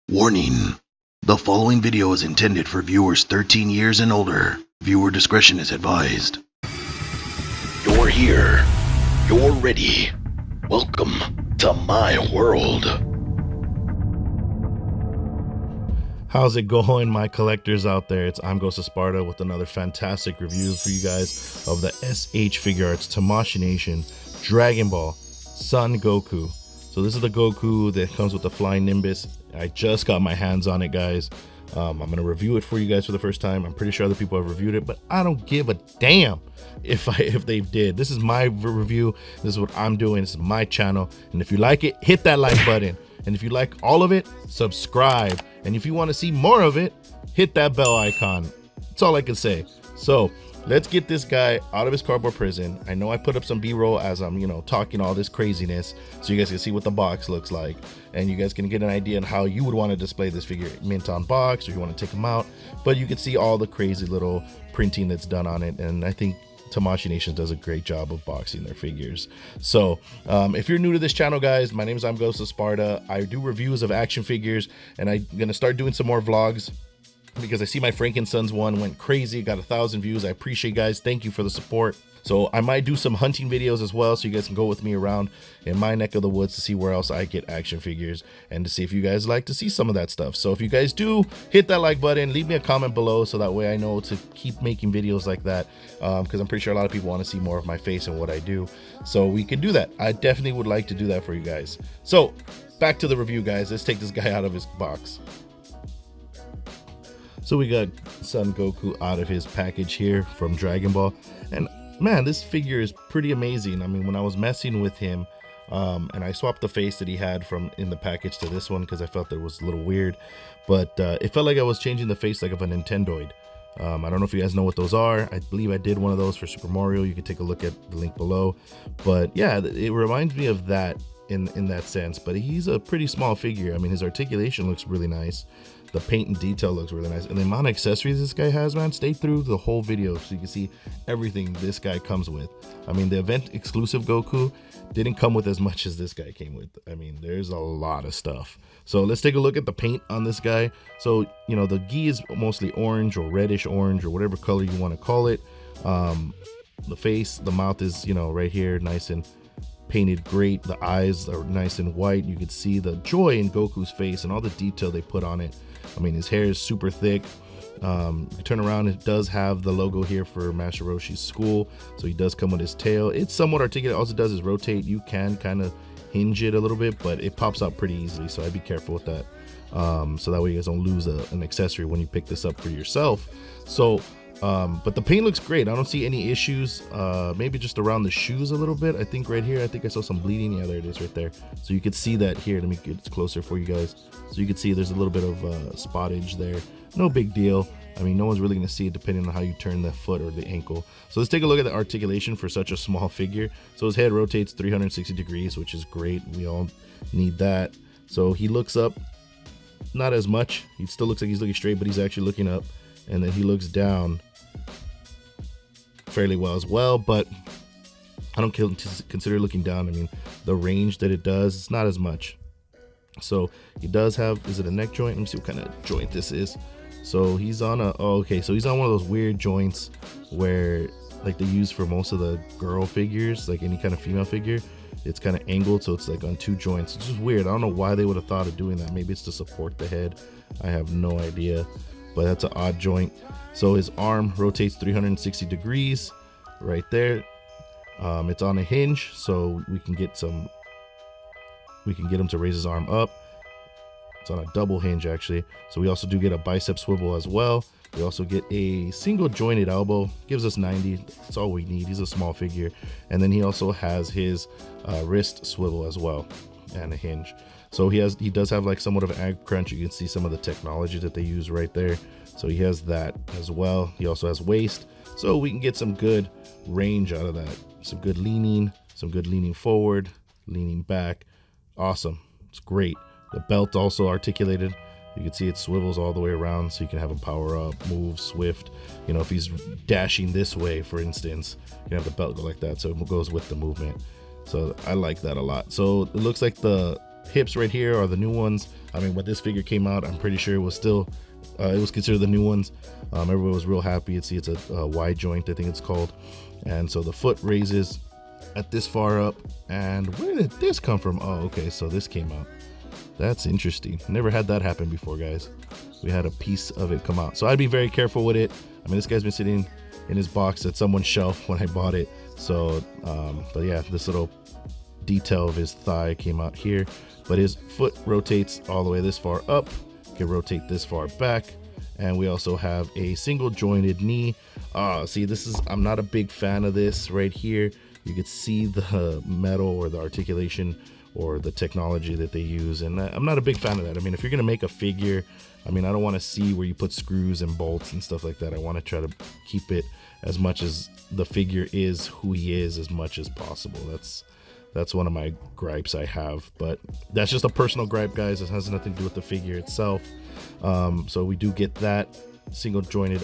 Warning. The following video is intended for viewers 13 years and older. Viewer discretion is advised. You're here. You're ready. Welcome to my world. How's it going, my collectors out there? I'm Ghost of Sparta with another fantastic review for you guys of the S.H Figuarts Tamashii Nation Dragon Ball Son Goku. So this is the Goku that comes with the Flying Nimbus. I just got my hands on it, guys. I'm gonna review it for you guys for the first time. I'm pretty sure other people have reviewed it, but I don't give a damn if they did. This is my review. This is what I'm doing. This is my channel, and if you like it, hit that like button. And if you like all of it, subscribe. And if you want to see more of it, hit that bell icon. That's all I can say. So let's get this guy out of his cardboard prison. I know I put up some B-roll as I'm, talking all this craziness, so you guys can see what the box looks like, and you guys can get an idea on how you would want to display this figure, mint on box, or you want to take them out. But you can see all the crazy little printing that's done on it, and I think Tamashii Nation does a great job of boxing their figures. So if you're new to this channel, guys, my name is Ghost of Sparta. I do reviews of action figures, and I'm gonna start doing some more vlogs because I see my Frankensons one went crazy, got 1,000 views. I appreciate you guys. Thank you for the support. So I might do some hunting videos as well, so you guys can go with me around in my neck of the woods to see where else I get action figures and to see if you guys like to see some of that stuff. So if you guys do, hit that like button, leave me a comment below so that way I know to keep making videos like that, because I'm pretty sure a lot of people want to see more of my face and what I do, so we can do that. I definitely would like to do that for you guys. So back to the review, guys. Let's take this guy out of his box. So we got Son Goku out of his package here from Dragon Ball, and man, this figure is pretty amazing. I mean, when I was messing with him, and I swapped the face that he had from in the package to this one because I felt that it was a little weird, but it felt like I was changing the face like of a Nintendoid. I don't know if you guys know what those are. I believe I did one of those for Super Mario. You can take a look at the link below, but yeah, it reminds me of that in that sense. But he's a pretty small figure. I mean, his articulation looks really nice. The paint and detail looks really nice, and the amount of accessories this guy has, man, stay through the whole video so you can see everything this guy comes with. I mean, the event exclusive Goku didn't come with as much as this guy came with. I mean, there's a lot of stuff. So let's take a look at the paint on this guy. So the gi is mostly orange or reddish orange or whatever color you want to call it. The face, the mouth is right here, nice and painted great. The eyes are nice and white. You can see the joy in Goku's face and all the detail they put on it. I mean, his hair is super thick. You turn around, it does have the logo here for Master Roshi's school, so he does come with his tail. It's somewhat articulate. All it does is rotate. You can kind of hinge it a little bit, but it pops out pretty easily, so I'd be careful with that, so that way you guys don't lose an accessory when you pick this up for yourself. So but the paint looks great. I don't see any issues. Maybe just around the shoes a little bit. I think right here, I think I saw some bleeding. Yeah, there it is right there. So you could see that here. Let me get it closer for you guys. So you can see there's a little bit of spottage there. No big deal. I mean, no one's really going to see it depending on how you turn the foot or the ankle. So let's take a look at the articulation for such a small figure. So his head rotates 360 degrees, which is great. We all need that. So he looks up, not as much. He still looks like he's looking straight, but he's actually looking up. And then he looks down fairly well as well, but I don't consider looking down. I mean, the range that it does, it's not as much. So he does have, is it a neck joint? Let me see what kind of joint this is. So he's on so he's on one of those weird joints where like they use for most of the girl figures, like any kind of female figure. It's kind of angled, so it's like on two joints. It's just weird. I don't know why they would have thought of doing that. Maybe it's to support the head. I have no idea, but that's an odd joint. So his arm rotates 360 degrees right there. It's on a hinge, so we can get him to raise his arm up. It's on a double hinge actually. So we also do get a bicep swivel as well. We also get a single jointed elbow, gives us 90. That's all we need. He's a small figure. And then he also has his wrist swivel as well and a hinge. So he does have like somewhat of an ag crunch. You can see some of the technology that they use right there. So he has that as well. He also has waist, so we can get some good range out of that. Some good leaning forward, leaning back. Awesome. It's great. The belt also articulated. You can see it swivels all the way around, so you can have him power up, move, swift. If he's dashing this way, for instance, you can have the belt go like that, so it goes with the movement. So I like that a lot. So it looks like the hips right here are the new ones. I mean, when this figure came out, I'm pretty sure it was still it was considered the new ones. Everyone was real happy. You see, it's a wide joint, I think it's called. And so the foot raises at this far up. And where did this come from? Oh, okay, so this came out. That's interesting. Never had that happen before, guys. We had a piece of it come out. So I'd be very careful with it. I mean, this guy's been sitting in his box at someone's shelf when I bought it. So, but yeah, this little detail of his thigh came out here. But his foot rotates all the way this far up. Can rotate this far back. And we also have a single jointed knee. See, this is, I'm not a big fan of this right here. You can see the metal or the articulation or the technology that they use, and I'm not a big fan of that. I mean, if you're gonna make a figure, I mean, I don't want to see where you put screws and bolts and stuff like that. I want to try to keep it as much as the figure is who he is as much as possible. That's one of my gripes I have, but that's just a personal gripe, guys. It has nothing to do with the figure itself. So we do get that single jointed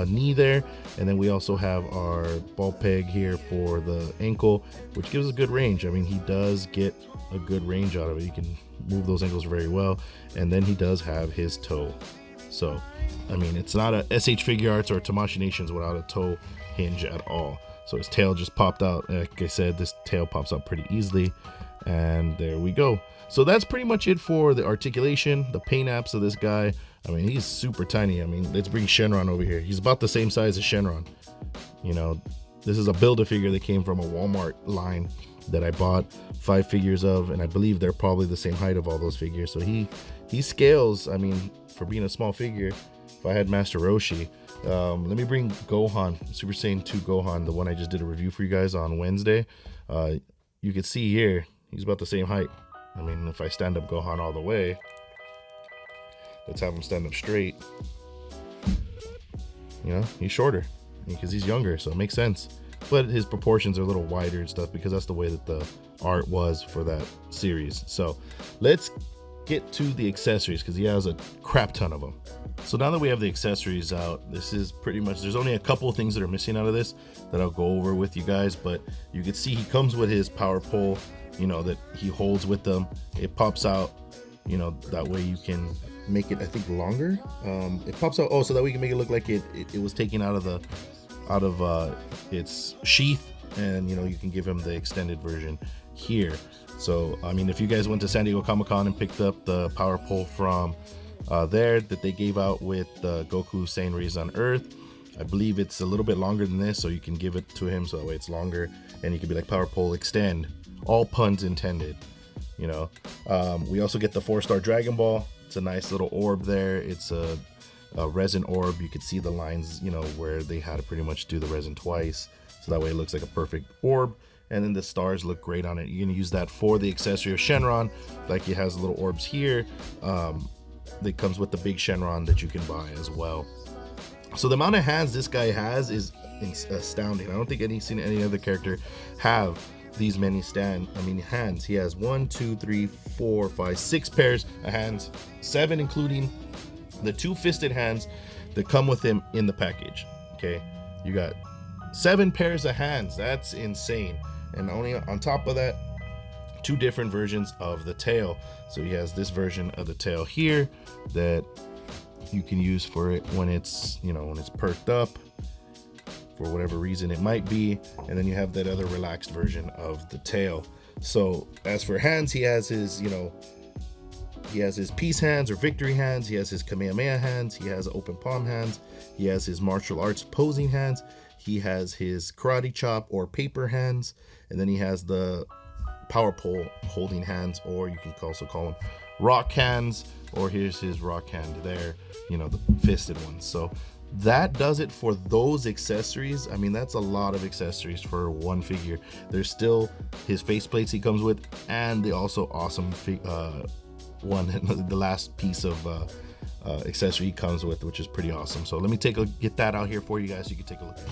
knee there, and then we also have our ball peg here for the ankle, which gives a good range. I mean, he does get a good range out of it. You can move those ankles very well. And then he does have his toe. So I mean, it's not a S.H Figuarts or Tamashii Nations without a toe hinge at all. So his tail just popped out. Like I said, this tail pops out pretty easily, and there we go. So that's pretty much it for the articulation, the paint apps of this guy. I mean, he's super tiny. I mean, let's bring Shenron over here. He's about the same size as Shenron. You know, this is a Build-A-Figure that came from a Walmart line that I bought 5 figures of, and I believe they're probably the same height of all those figures. So he scales, I mean, for being a small figure. If I had Master Roshi, let me bring Gohan, Super Saiyan 2 Gohan, the one I just did a review for you guys on Wednesday. You can see here, he's about the same height. I mean, if I stand up Gohan all the way, let's have him stand up straight. You know, he's shorter because he's younger, so it makes sense. But his proportions are a little wider and stuff because that's the way that the art was for that series. So let's get to the accessories because he has a crap ton of them. So now that we have the accessories out, this is pretty much, there's only a couple of things that are missing out of this that I'll go over with you guys, but you can see he comes with his power pole, you know, that he holds with them. It pops out, you know, that way you can make it, I think, longer. It pops out, so that way you can make it look like it was taken out of its sheath, and you know, you can give him the extended version here. So I mean, if you guys went to San Diego Comic-Con and picked up the power pole from there that they gave out with Goku saying Raised on Earth, I believe it's a little bit longer than this, so you can give it to him so that way it's longer, and you can be like, power pole extend, all puns intended, you know. We also get the 4-star Dragon Ball. It's a nice little orb there. It's a resin orb. You could see the lines, you know, where they had to pretty much do the resin twice, so that way it looks like a perfect orb. And then the stars look great on it. You're gonna use that for the accessory of Shenron, like it has little orbs here. That comes with the big Shenron that you can buy as well. So the amount of hands this guy has is astounding. I don't think seen any other character have these many hands. He has 1, 2, 3, 4, 5, 6 pairs of hands, 7 including the 2 fisted hands that come with him in the package. Okay, you got 7 pairs of hands. That's insane. And only on top of that, 2 different versions of the tail. So he has this version of the tail here that you can use for it when it's, you know, when it's perked up for whatever reason it might be. And then you have that other relaxed version of the tail. So as for hands, he has his, you know, he has his peace hands or victory hands. He has his Kamehameha hands. He has open palm hands. He has his martial arts posing hands. He has his karate chop or paper hands. And then he has the power pole holding hands, or you can also call them rock hands, or here's his rock hand there, you know, the fisted ones. So that does it for those accessories. I mean, that's a lot of accessories for one figure. There's still his faceplates he comes with, and the also awesome one, the last piece of accessory he comes with, which is pretty awesome. So let me get that out here for you guys so you can take a look at it.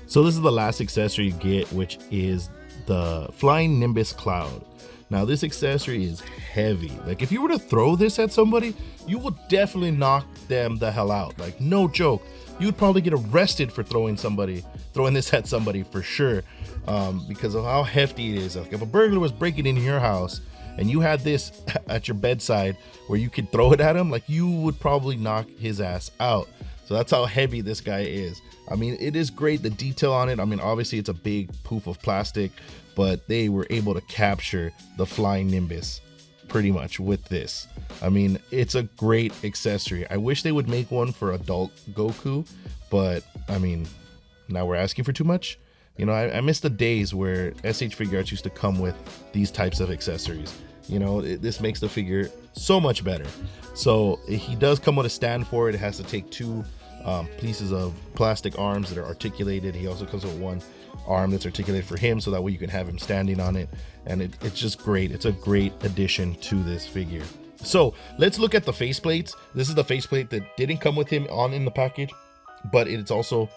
So this is the last accessory you get, which is the Flying Nimbus Cloud. Now this accessory is heavy. Like if you were to throw this at somebody, you would definitely knock them the hell out. Like no joke. You would probably get arrested for throwing this at somebody for sure, because of how hefty it is. Like if a burglar was breaking into your house and you had this at your bedside where you could throw it at him, like you would probably knock his ass out. So that's how heavy this guy is. I mean, it is great, the detail on it. I mean, obviously it's a big poof of plastic, but they were able to capture the flying Nimbus pretty much with this. I mean, it's a great accessory. I wish they would make one for adult Goku, but I mean, now we're asking for too much. You know, I miss the days where S.H Figuarts used to come with these types of accessories. You know, this makes the figure so much better. So he does come with a stand for it. It has to take two pieces of plastic arms that are articulated. He also comes with one arm that's articulated for him, so that way you can have him standing on it, and it's just great. It's a great addition to this figure. So let's look at the faceplates. This is the faceplate that didn't come with him in the package, but it's also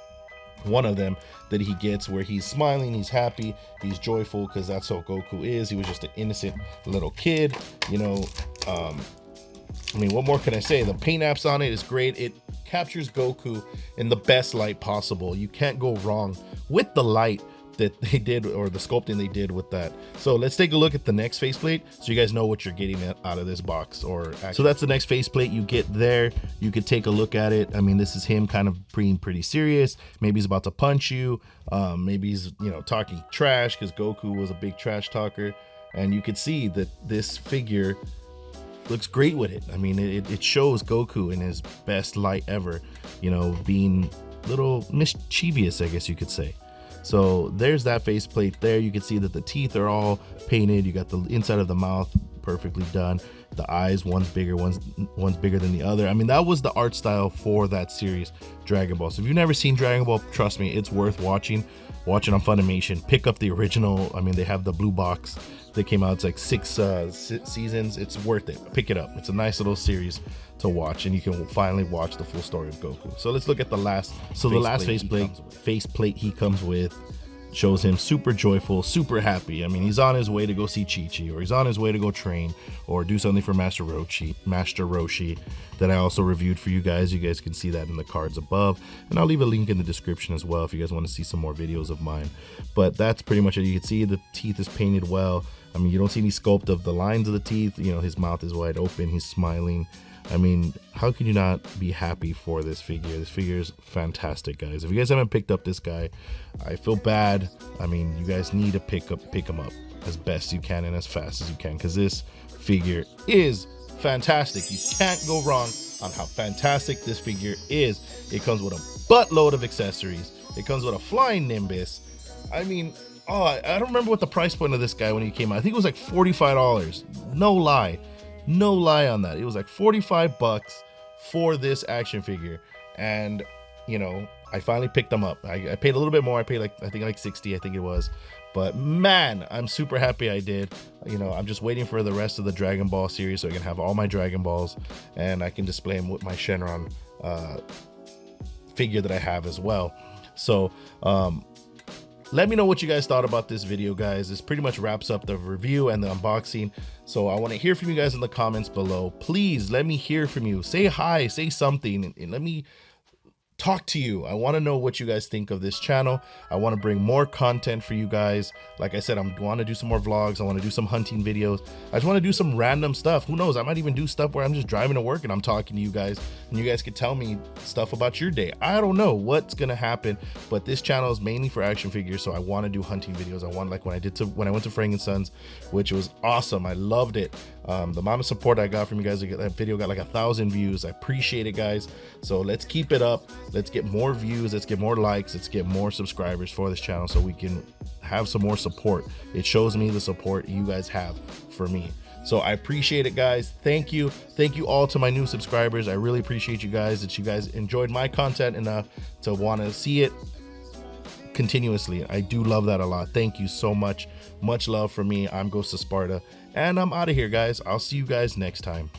one of them that he gets where he's smiling, he's happy, he's joyful, because that's how Goku is. He was just an innocent little kid, you know. I mean, what more can I say? The paint apps on it is great. It captures Goku in the best light possible. You can't go wrong with the light that they did, or the sculpting they did with that. So let's take a look at the next faceplate so you guys know what you're getting out of this box. So that's the next faceplate you get there. You could take a look at it. I mean, this is him kind of being pretty serious. Maybe he's about to punch you. Maybe he's, you know, talking trash, because Goku was a big trash talker. And you could see that this figure looks great with it. I mean, it shows Goku in his best light ever, you know, being a little mischievous, I guess you could say. So there's that faceplate there. You can see that the teeth are all painted. You got the inside of the mouth perfectly done. The eyes, one's bigger, one's bigger than the other. I mean, that was the art style for that series, Dragon Ball. So if you've never seen Dragon Ball, trust me, it's worth watching. Watch it on Funimation. Pick up the original. I mean, they have the blue box that came out. It's like 6 seasons. It's worth it. Pick it up. It's a nice little series to watch, and you can finally watch the full story of Goku. So let's look at the last. So the last faceplate he comes with shows him super joyful, super happy. I mean, he's on his way to go see Chi-Chi, or he's on his way to go train or do something for Master Roshi that I also reviewed for you guys. You guys can see that in the cards above, and I'll leave a link in the description as well if you guys want to see some more videos of mine. But that's pretty much it. You can see the teeth is painted well. I mean, you don't see any sculpt of the lines of the teeth. You know, his mouth is wide open, he's smiling. I mean, how can you not be happy for this figure? This figure is fantastic, guys. If you guys haven't picked up this guy, I feel bad. I mean, you guys need to pick him up as best you can and as fast as you can, because this figure is fantastic. You can't go wrong on how fantastic this figure is. It comes with a buttload of accessories. It comes with a flying Nimbus. I mean, oh, I don't remember what the price point of this guy when he came out. I think it was like $45. No lie. No lie on that. It was like 45 bucks for this action figure. And, you know, I finally picked them up. I paid a little bit more. I paid like, I think like 60, I think it was. But man, I'm super happy I did. You know, I'm just waiting for the rest of the Dragon Ball series so I can have all my Dragon Balls and I can display them with my Shenron figure that I have as well. So, let me know what you guys thought about this video, guys. This pretty much wraps up the review and the unboxing. So I want to hear from you guys in the comments below. Please let me hear from you. Say hi, say something, and let me talk to you. I want to know what you guys think of this channel. I want to bring more content for you guys. Like I said, I want to do some more vlogs. I want to do some hunting videos. I just want to do some random stuff. Who knows? I might even do stuff where I'm just driving to work and I'm talking to you guys, and you guys could tell me stuff about your day. I don't know what's gonna happen, but this channel is mainly for action figures, so I want to do hunting videos. I want, like when I went to Frank & Sons, which was awesome. I loved it. The amount of support I got from you guys, that video got like 1,000 views. I appreciate it, guys. So let's keep it up. Let's get more views, let's get more likes, let's get more subscribers for this channel so we can have some more support. It shows me the support you guys have for me. So I appreciate it, guys. Thank you. Thank you all to my new subscribers. I really appreciate you guys, that you guys enjoyed my content enough to want to see it continuously. I do love that a lot. Thank you so much. Much love for me. I'm Ghost of Sparta, and I'm out of here, guys. I'll see you guys next time.